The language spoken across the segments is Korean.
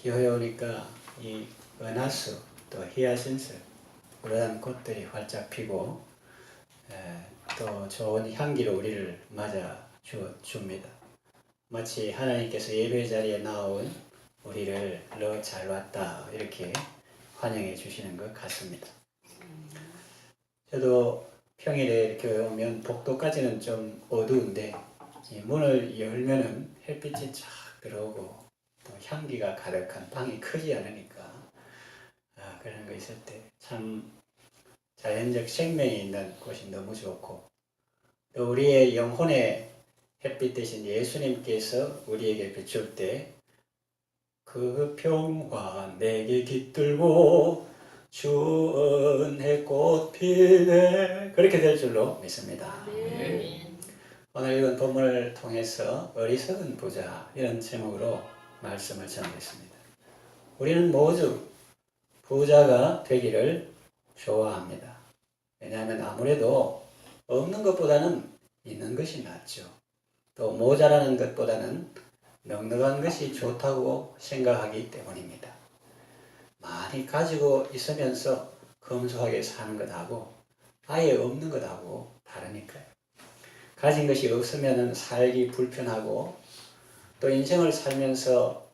기호에 오니까 이 은하수 또 히아신스 그러한 꽃들이 활짝 피고 또 좋은 향기로 우리를 맞아 줍니다. 마치 하나님께서 예배 자리에 나온 우리를 너 잘 왔다 이렇게 환영해 주시는 것 같습니다. 저도 평일에 이렇게 오면 복도까지는 좀 어두운데 문을 열면은 햇빛이 쫙 들어오고 또 향기가 가득한 방이 크지 않으니까 그런 거 있을 때 참 자연적 생명이 있는 곳이 너무 좋고 또 우리의 영혼의 햇빛 대신 예수님께서 우리에게 비출 때 그 평화 내게 깃들고 주은 해꽃 피네 그렇게 될 줄로 믿습니다. 오늘 읽은 본문을 통해서 어리석은 부자 이런 제목으로 말씀을 전하겠습니다. 우리는 모두 부자가 되기를 좋아합니다. 왜냐하면 아무래도 없는 것보다는 있는 것이 낫죠. 또 모자라는 것보다는 넉넉한 것이 좋다고 생각하기 때문입니다. 많이 가지고 있으면서 검소하게 사는 것하고 아예 없는 것하고 다르니까요. 가진 것이 없으면 살기 불편하고 또 인생을 살면서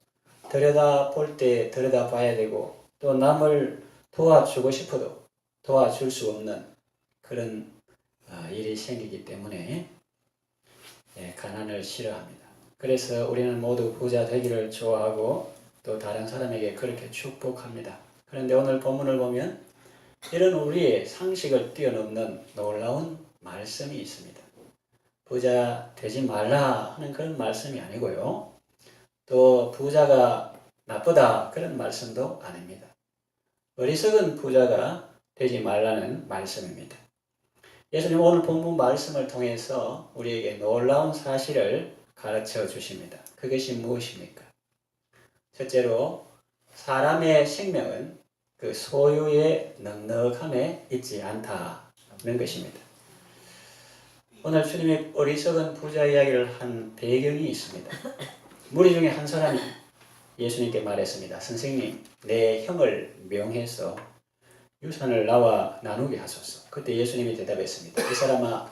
들여다볼 때 들여다봐야 되고 또 남을 도와주고 싶어도 도와줄 수 없는 그런 일이 생기기 때문에 가난을 싫어합니다. 그래서 우리는 모두 부자 되기를 좋아하고 또 다른 사람에게 그렇게 축복합니다. 그런데 오늘 본문을 보면 이런 우리의 상식을 뛰어넘는 놀라운 말씀이 있습니다. 부자 되지 말라 하는 그런 말씀이 아니고요. 또 부자가 나쁘다 그런 말씀도 아닙니다. 어리석은 부자가 되지 말라는 말씀입니다. 예수님 오늘 본문 말씀을 통해서 우리에게 놀라운 사실을 가르쳐 주십니다. 그것이 무엇입니까? 첫째로 사람의 생명은 그 소유의 넉넉함에 있지 않다는 것입니다. 오늘 주님이 어리석은 부자 이야기를 한 배경이 있습니다. 무리 중에 한 사람이 예수님께 말했습니다. 선생님, 내 형을 명해서 유산을 나와 나누게 하소서. 그때 예수님이 대답했습니다. 이 사람아,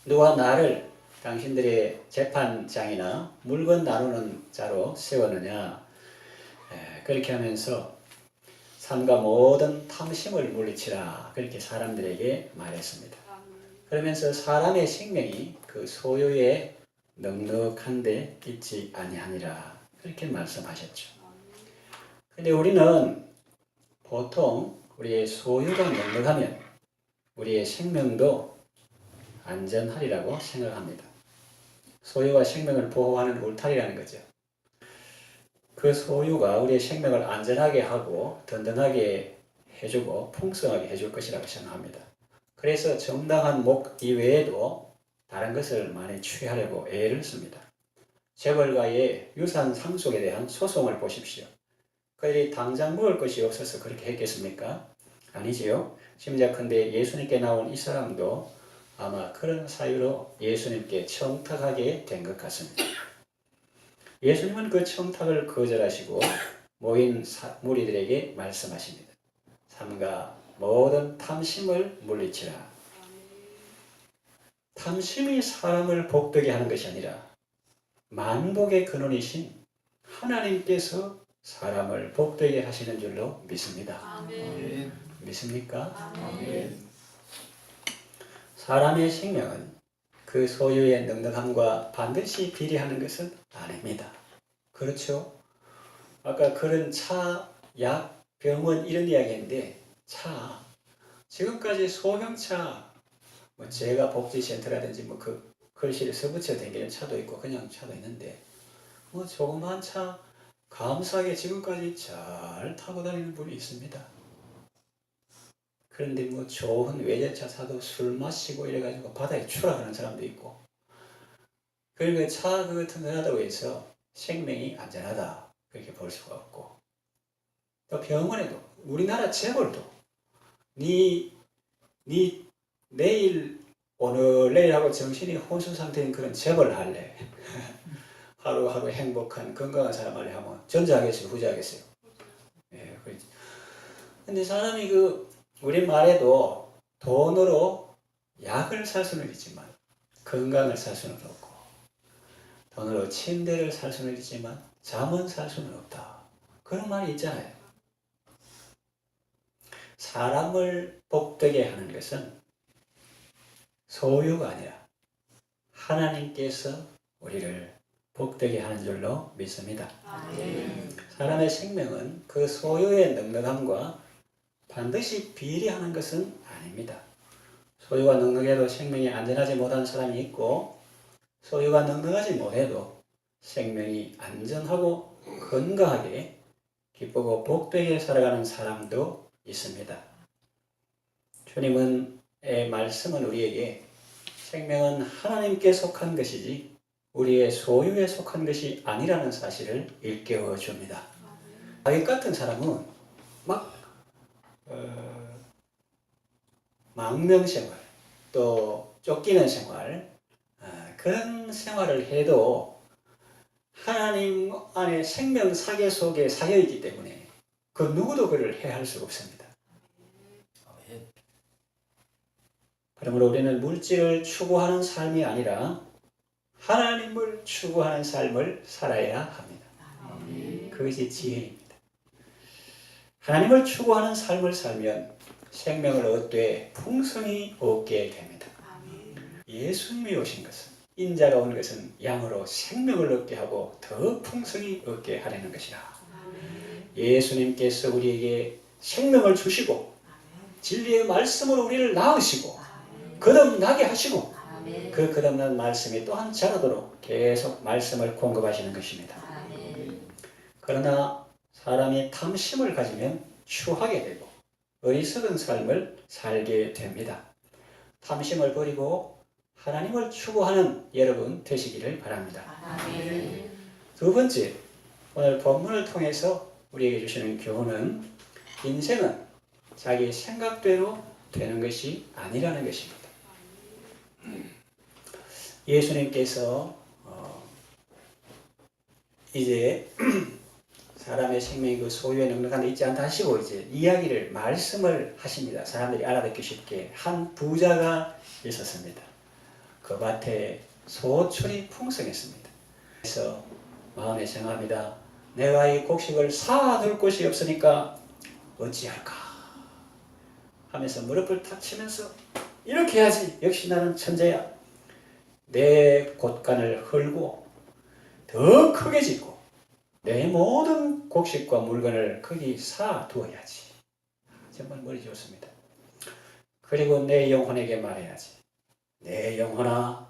누가 나를 당신들의 재판장이나 물건 나누는 자로 세웠느냐? 그렇게 하면서 삶과 모든 탐심을 물리치라. 그렇게 사람들에게 말했습니다. 그러면서 사람의 생명이 그 소유에 넉넉한데 있지 아니하니라. 그렇게 말씀하셨죠. 근데 우리는 보통 우리의 소유가 넉넉하면 우리의 생명도 안전하리라고 생각합니다. 소유와 생명을 보호하는 울타리라는 거죠. 그 소유가 우리의 생명을 안전하게 하고 든든하게 해주고 풍성하게 해줄 것이라고 생각합니다. 그래서 정당한 목 이외에도 다른 것을 많이 취하려고 애를 씁니다. 재벌가의 유산 상속에 대한 소송을 보십시오. 그들이 당장 먹을 것이 없어서 그렇게 했겠습니까? 아니지요. 심지어컨대 예수님께 나온 이 사람도 아마 그런 사유로 예수님께 청탁하게 된 것 같습니다. 예수님은 그 청탁을 거절하시고 모인 무리들에게 말씀하십니다. 삼가 모든 탐심을 물리치라. 탐심이 사람을 복되게 하는 것이 아니라 만복의 근원이신 하나님께서 사람을 복되게 하시는 줄로 믿습니다. 아멘. 믿습니까? 아멘. 사람의 생명은 그 소유의 넉넉함과 반드시 비례하는 것은 아닙니다. 그렇죠? 아까 그런 차, 약, 병원 이런 이야기인데 차, 지금까지 소형차, 뭐 제가 복지센터라든지 뭐 그 글씨를 써붙여 다니는 차도 있고 그냥 차도 있는데 뭐 조그만 차 감사하게 지금까지 잘 타고 다니는 분이 있습니다. 그런데 뭐 좋은 외제차 사도 술 마시고 이래가지고 바다에 추락하는 사람도 있고 그리고 차 그거 튼튼하다고 해서 생명이 안전하다 그렇게 볼 수가 없고 또 병원에도 우리나라 재벌도 니 내일 오늘 내일하고 정신이 혼수 상태인 그런 재벌 할래 하루하루 행복한 건강한 사람 할래 하면 전자하겠어요 후자하겠어요? 근데 사람이 우리 말에도 돈으로 약을 살 수는 있지만 건강을 살 수는 없고, 돈으로 침대를 살 수는 있지만 잠은 살 수는 없다. 그런 말이 있잖아요. 사람을 복되게 하는 것은 소유가 아니라 하나님께서 우리를 복되게 하는 줄로 믿습니다. 사람의 생명은 그 소유의 넉넉함과 반드시 비례하는 것은 아닙니다. 소유가 넉넉해도 생명이 안전하지 못한 사람이 있고, 소유가 넉넉하지 못해도 생명이 안전하고 건강하게 기쁘고 복되게 살아가는 사람도 있습니다. 주님의 말씀은 우리에게 생명은 하나님께 속한 것이지 우리의 소유에 속한 것이 아니라는 사실을 일깨워 줍니다. 다윗 같은 사람은 막 망명생활, 또 쫓기는 생활, 그런 생활을 해도 하나님 안에 생명 사계 속에 사여 있기 때문에 그 누구도 그를 해할 수가 없습니다. 그러므로 우리는 물질을 추구하는 삶이 아니라 하나님을 추구하는 삶을 살아야 합니다. 그것이 지혜입니다. 하나님을 추구하는 삶을 살면 생명을 얻되 풍성히 얻게 됩니다. 예수님이 오신 것은, 인자가 온 것은 양으로 생명을 얻게 하고 더 풍성히 얻게 하려는 것이라. 예수님께서 우리에게 생명을 주시고 진리의 말씀으로 우리를 낳으시고 거듭나게 하시고 그 거듭난 말씀이 또한 자라도록 계속 말씀을 공급하시는 것입니다. 그러나 사람이 탐심을 가지면 추하게 되고 어리석은 삶을 살게 됩니다. 탐심을 버리고 하나님을 추구하는 여러분 되시기를 바랍니다. 두 번째, 오늘 본문을 통해서 우리에게 주시는 교훈은 인생은 자기 생각대로 되는 것이 아니라는 것입니다. 예수님께서 이제 사람의 생명이 그 소유에 넉넉한 데 있지 않다 하시고 이제 이야기를 말씀을 하십니다. 사람들이 알아듣기 쉽게. 한 부자가 있었습니다. 그 밭에 소출이 풍성했습니다. 그래서 마음에 생각합니다. 내가 이 곡식을 사둘 곳이 없으니까 어찌할까 하면서 무릎을 탁 치면서 이렇게 해야지. 역시 나는 천재야. 내 곳간을 헐고 더 크게 짓고 내 모든 곡식과 물건을 거기 사두어야지. 정말 머리 좋습니다. 그리고 내 영혼에게 말해야지. 내 영혼아,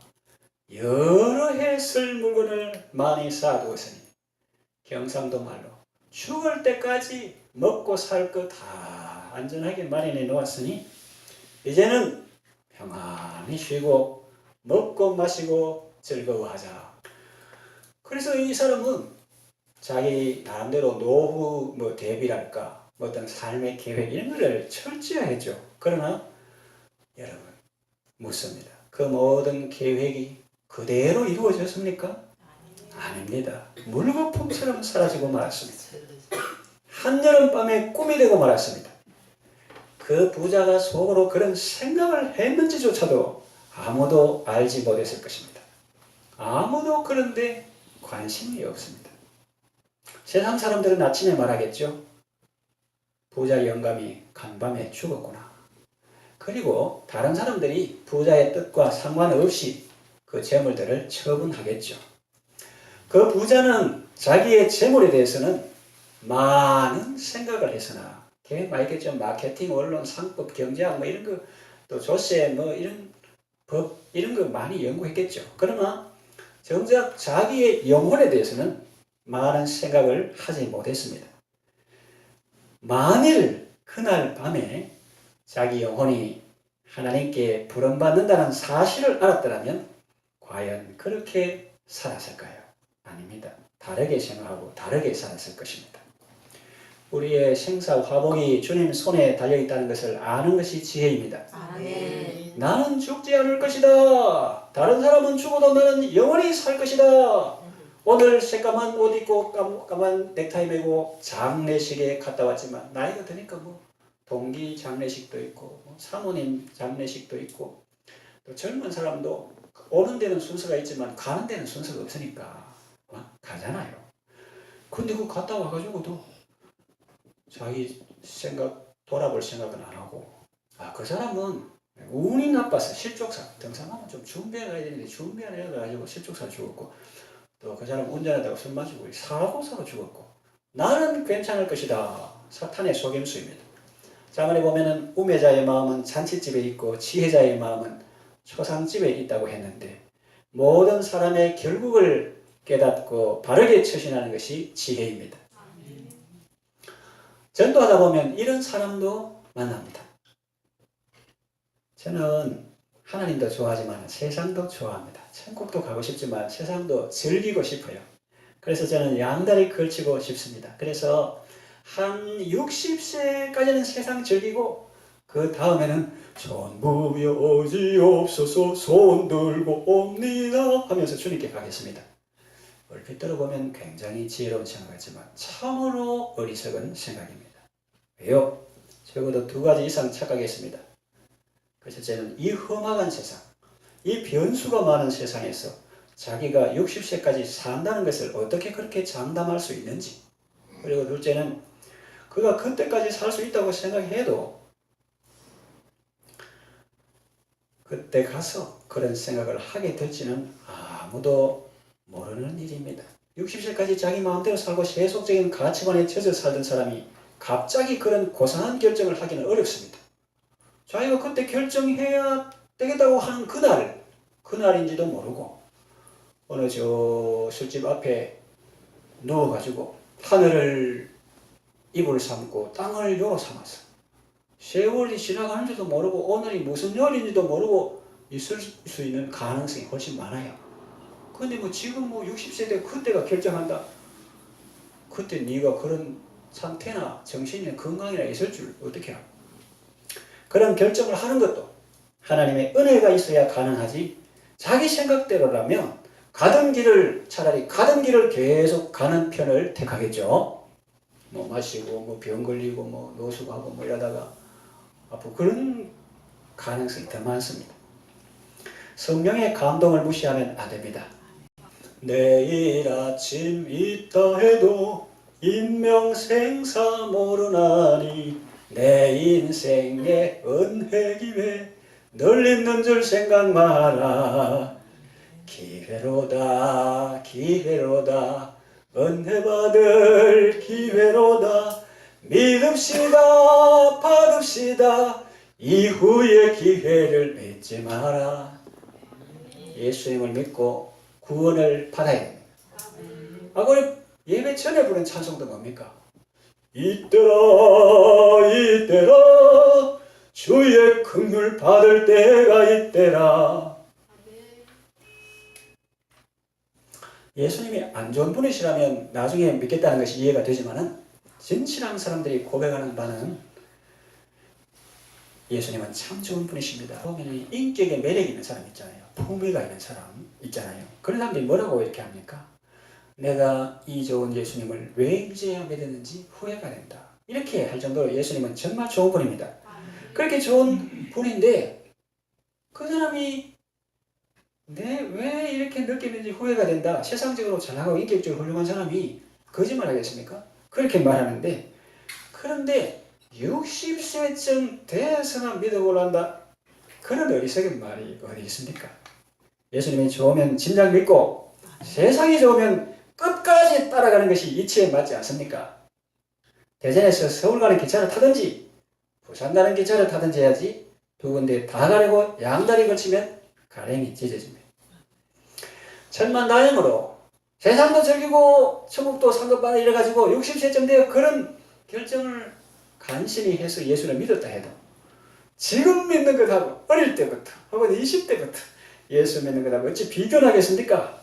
여러 해 쓸 물건을 많이 쌓아두었으니 경상도 말로 죽을 때까지 먹고 살 거 다 안전하게 마련해 놓았으니 이제는 평안히 쉬고 먹고 마시고 즐거워하자. 그래서 이 사람은 자기 나름대로 노후 대비랄까 어떤 삶의 계획 이런 거를 철저히 했죠. 그러나 여러분 묻습니다. 그 모든 계획이 그대로 이루어졌습니까? 아닙니다. 물거품처럼 사라지고 말았습니다. 한여름밤에 꿈이 되고 말았습니다. 그 부자가 속으로 그런 생각을 했는지조차도 아무도 알지 못했을 것입니다. 아무도 그런데 관심이 없습니다. 세상 사람들은 아침에 말하겠죠. 부자 영감이 간밤에 죽었구나. 그리고 다른 사람들이 부자의 뜻과 상관없이 그 재물들을 처분하겠죠. 그 부자는 자기의 재물에 대해서는 많은 생각을 했으나 걔 말겠죠. 마케팅, 언론, 상법, 경제학 이런 거, 또 조세 이런 법 이런 거 많이 연구했겠죠. 그러나 정작 자기의 영혼에 대해서는 많은 생각을 하지 못했습니다. 만일 그날 밤에 자기 영혼이 하나님께 부름받는다는 사실을 알았더라면 과연 그렇게 살았을까요? 아닙니다. 다르게 생각하고 다르게 살았을 것입니다. 우리의 생사 화복이 주님 손에 달려있다는 것을 아는 것이 지혜입니다. 아멘. 나는 죽지 않을 것이다. 다른 사람은 죽어도 나는 영원히 살 것이다. 오늘 새까만 옷 입고 까만 넥타이 메고 장례식에 갔다 왔지만 나이가 드니까 동기 장례식도 있고 사모님 장례식도 있고 또 젊은 사람도 오는 데는 순서가 있지만 가는 데는 순서가 없으니까 가잖아요. 근데 그 갔다 와가지고도 자기 생각 돌아볼 생각은 안 하고 그 사람은 운이 나빠서 실족사 등산하면 좀 준비해 가야 되는데 준비 안 해가지고 실족사 죽었고 또 그 사람 운전하다가 술 마시고 사고사고 죽었고 나는 괜찮을 것이다. 사탄의 속임수입니다. 장안에 보면은 우매자의 마음은 잔치집에 있고 지혜자의 마음은 초상집에 있다고 했는데 모든 사람의 결국을 깨닫고 바르게 처신하는 것이 지혜입니다. 전도하다 보면 이런 사람도 만납니다. 저는 하나님도 좋아하지만 세상도 좋아합니다. 천국도 가고 싶지만 세상도 즐기고 싶어요. 그래서 저는 양다리 걸치고 싶습니다. 그래서 한 60세까지는 세상 즐기고 그 다음에는 전부 여지없어서 손 들고 옵니다 하면서 주님께 가겠습니다. 얼핏 들어보면 굉장히 지혜로운 생각 같지만 참으로 어리석은 생각입니다. 왜요? 적어도 두 가지 이상 착각했습니다. 첫째는 이 험악한 세상, 이 변수가 많은 세상에서 자기가 60세까지 산다는 것을 어떻게 그렇게 장담할 수 있는지, 그리고 둘째는 그가 그때까지 살 수 있다고 생각해도 그때 가서 그런 생각을 하게 될지는 아무도 모르는 일입니다. 60세까지 자기 마음대로 살고 세속적인 가치관에 젖어 살던 사람이 갑자기 그런 고상한 결정을 하기는 어렵습니다. 자기가 그때 결정해야 되겠다고 하는 그날인지도 모르고 어느 저 술집 앞에 누워가지고 하늘을 입을 삼고 땅을 요로 삼았어. 세월이 지나가는지도 모르고 오늘이 무슨 요일인지도 모르고 있을 수 있는 가능성이 훨씬 많아요. 근데 지금 60세 때 그때가 결정한다. 그때 네가 그런 상태나 정신이나 건강이나 있을 줄 어떻게 알아? 그런 결정을 하는 것도 하나님의 은혜가 있어야 가능하지 자기 생각대로라면 차라리 가던 길을 계속 가는 편을 택하겠죠. 마시고 병 걸리고 노숙하고 이러다가 앞으로 그런 가능성이 더 많습니다. 성령의 감동을 무시하면 안 됩니다. 내일 아침 있다 해도 인명생사 모르나니 내 인생의 은혜 기회 널 있는 줄 생각 마라. 기회로다 기회로다 은혜 받을 기회로다. 믿읍시다 받읍시다 이후의 기회를 잊지 마라. 예수님을 믿고 구원을 받아야 됩니다. 그럼 예배 전에 부른 찬송도 뭡니까? 이때라 이때라 주의 긍휼 받을 때가 이때라. 예수님이 안 좋은 분이시라면 나중에 믿겠다는 것이 이해가 되지만은 진실한 사람들이 고백하는 바는 예수님은 참 좋은 분이십니다. 보면 인격에 매력이 있는 사람 있잖아요. 품위가 있는 사람 있잖아요. 그런 사람들이 뭐라고 이렇게 합니까? 내가 이 좋은 예수님을 왜 이제야 믿었는지 후회가 된다. 이렇게 할 정도로 예수님은 정말 좋은 분입니다. 그렇게 좋은 분인데 그 사람이 왜 이렇게 느끼는지 후회가 된다. 세상적으로 잘나가고 인격적으로 훌륭한 사람이 거짓말 하겠습니까? 그렇게 말하는데 그런데 60세쯤 돼서나 믿어보란다. 그런 어리석은 말이 어디 있습니까? 예수님이 좋으면 진작 믿고 세상이 좋으면 끝까지 따라가는 것이 이치에 맞지 않습니까? 대전에서 서울 가는 기차를 타든지 부산 가는 기차를 타든지 해야지 두 군데 다 가려고 양다리 걸치면 가랭이 찢어집니다. 천만다행으로 세상도 즐기고 천국도 상급받아 이래가지고 60세쯤 되어 그런 결정을 간신히 해서 예수를 믿었다 해도 지금 믿는 것하고 어릴 때부터 혹은 20대부터 예수 믿는 것하고 어찌 비교하겠습니까?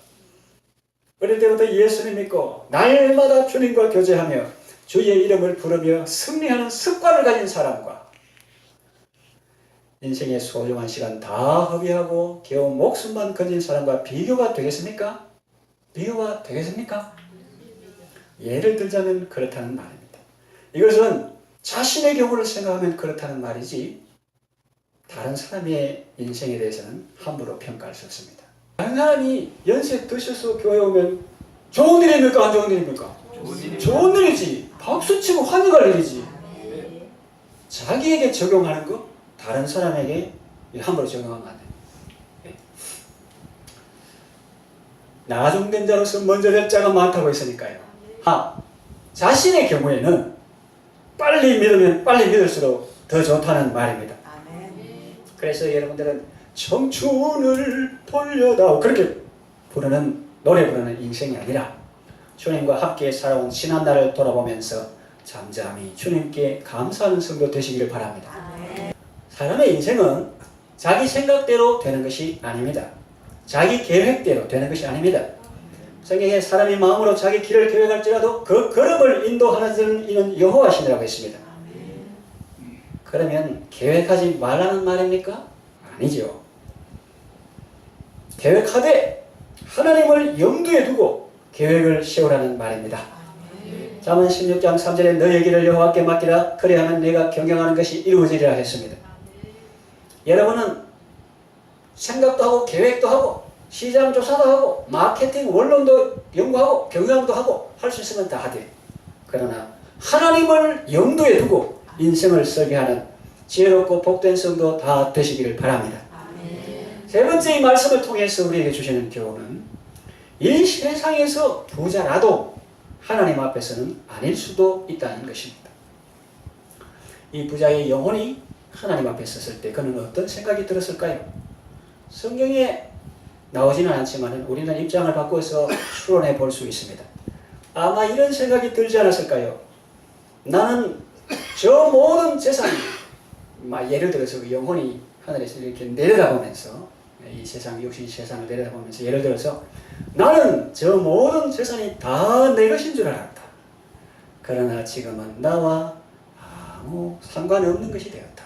어릴 때부터 예수를 믿고 날마다 주님과 교제하며 주의 이름을 부르며 승리하는 습관을 가진 사람과 인생의 소중한 시간 다 허비하고 겨우 목숨만 건진 사람과 비교가 되겠습니까? 비교가 되겠습니까? 예를 들자면 그렇다는 말입니다. 이것은 자신의 경우를 생각하면 그렇다는 말이지 다른 사람의 인생에 대해서는 함부로 평가할 수 없습니다. 다른 사람이 연세 드셔서 교회 오면 좋은 일입니까? 안 좋은 일입니까? 좋은 일이지. 박수치고 환영할 일이지. 자기에게 적용하는 거 다른 사람에게 함부로 적용하면 안 돼요. 나중된 자로서 먼저 될 자가 많다고 했으니까요. 자신의 경우에는 빨리 믿으면 빨리 믿을수록 더 좋다는 말입니다. 그래서 여러분들은 청춘을 돌려다오 그렇게 부르는 노래 부르는 인생이 아니라 주님과 함께 살아온 지난 날을 돌아보면서 잠잠히 주님께 감사하는 성도 되시기를 바랍니다. 사람의 인생은 자기 생각대로 되는 것이 아닙니다. 자기 계획대로 되는 것이 아닙니다. 성경에 사람이 마음으로 자기 길을 계획할지라도 그 걸음을 인도하는 이는 여호와시니라고 했습니다. 그러면 계획하지 말라는 말입니까? 아니죠. 계획하되 하나님을 염두에 두고 계획을 세우라는 말입니다. 잠언 16장 3절에 너의 길을 여호와께 맡기라 그리하면 내가 경영하는 것이 이루어지리라 했습니다. 여러분은 생각도 하고 계획도 하고 시장 조사도 하고 마케팅 원론도 연구하고 경영도 하고 할 수 있으면 다 하되 그러나 하나님을 염두에 두고 인생을 설계하는 지혜롭고 복된 성도 다 되시기를 바랍니다. 세 번째 이 말씀을 통해서 우리에게 주시는 교훈은 이 세상에서 부자라도 하나님 앞에서는 아닐 수도 있다는 것입니다. 이 부자의 영혼이 하나님 앞에 섰을 때 그는 어떤 생각이 들었을까요? 성경에 나오지는 않지만 우리는 입장을 바꿔서 추론해 볼 수 있습니다. 아마 이런 생각이 들지 않았을까요? 나는 저 모든 재산이 예를 들어서 그 영혼이 하늘에서 이렇게 내려다보면서 이 세상 육신 세상을 내려다보면서 예를 들어서 나는 저 모든 재산이 다 내 것인 줄 알았다. 그러나 지금은 나와 아무 상관없는 것이 되었다.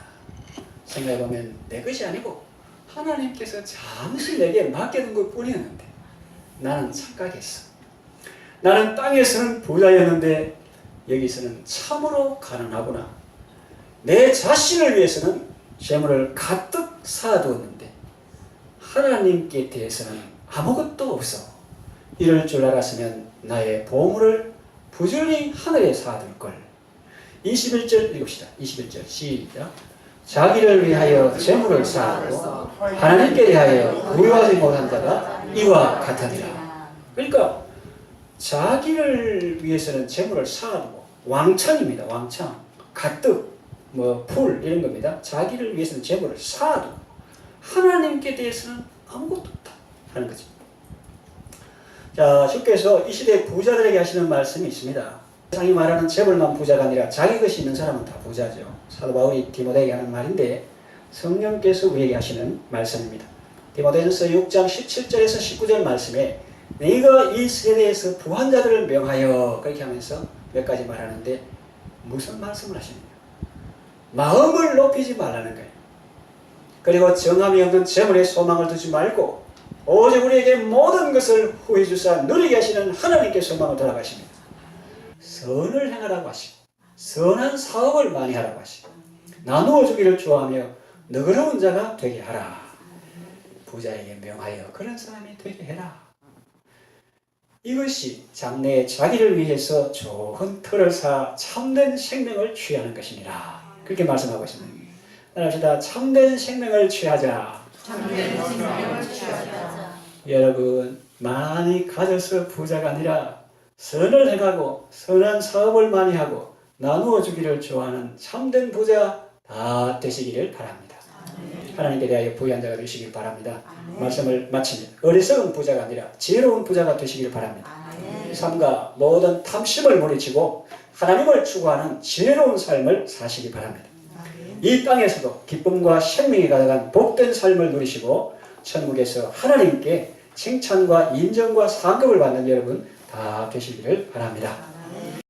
생각해보면 내 것이 아니고 하나님께서 잠시 내게 맡겨둔 것 뿐이었는데 나는 착각했어. 나는 땅에서는 부자였는데 여기서는 참으로 가난하구나. 내 자신을 위해서는 재물을 가득 쌓아두었는데 하나님께 대해서는 아무것도 없어. 이럴 줄 알았으면 나의 보물을 부지런히 하늘에 쌓아둘걸. 21절 읽읍시다. 21절 시작. 자기를 위하여 재물을 쌓아두고 하나님께 대하여 부유하지 못한 자가 이와 같으니라. 그러니까 자기를 위해서는 재물을 쌓아두고 왕창입니다. 왕창 가득 풀 이런 겁니다. 자기를 위해서는 재물을 쌓아두고 하나님께 대해서는 아무것도 없다 하는 거죠. 자, 주께서 이 시대 부자들에게 하시는 말씀이 있습니다. 세상이 말하는 재벌만 부자가 아니라 자기 것이 있는 사람은 다 부자죠. 사도 바울이 디모데에게 하는 말인데 성령께서 우리에게 하시는 말씀입니다. 디모데전서 6장 17절에서 19절 말씀에 네가 이 세대에서 부한 자들을 명하여 그렇게 하면서 몇 가지 말하는데 무슨 말씀을 하십니까? 마음을 높이지 말라는 거예요. 그리고 정함이 없는 재물에 소망을 두지 말고 오직 우리에게 모든 것을 후해 주사 누리게 하시는 하나님께 소망을 돌아가십니다. 선을 행하라고 하시고 선한 사업을 많이 하라고 하시고 나누어 주기를 좋아하며 너그러운 자가 되게 하라. 부자에게 명하여 그런 사람이 되게 해라. 이것이 장래에 자기를 위해서 좋은 터를 쌓아 참된 생명을 취하는 것이니라. 그렇게 말씀하고 있습니다. 따라합시다. 참된 생명을 취하자. 참된 생명을 취하자. 여러분 많이 가져서 부자가 아니라 선을 행하고 선한 사업을 많이 하고 나누어 주기를 좋아하는 참된 부자 다 되시기를 바랍니다. 하나님께 대하여 부유한 자가 되시길 바랍니다. 말씀을 마칩니다. 어리석은 부자가 아니라 지혜로운 부자가 되시길 바랍니다. 삶과 모든 탐심을 물리치고 하나님을 추구하는 지혜로운 삶을 사시기 바랍니다. 이 땅에서도 기쁨과 생명이 가득한 복된 삶을 누리시고 천국에서 하나님께 칭찬과 인정과 상급을 받는 여러분 다 되시기를 바랍니다.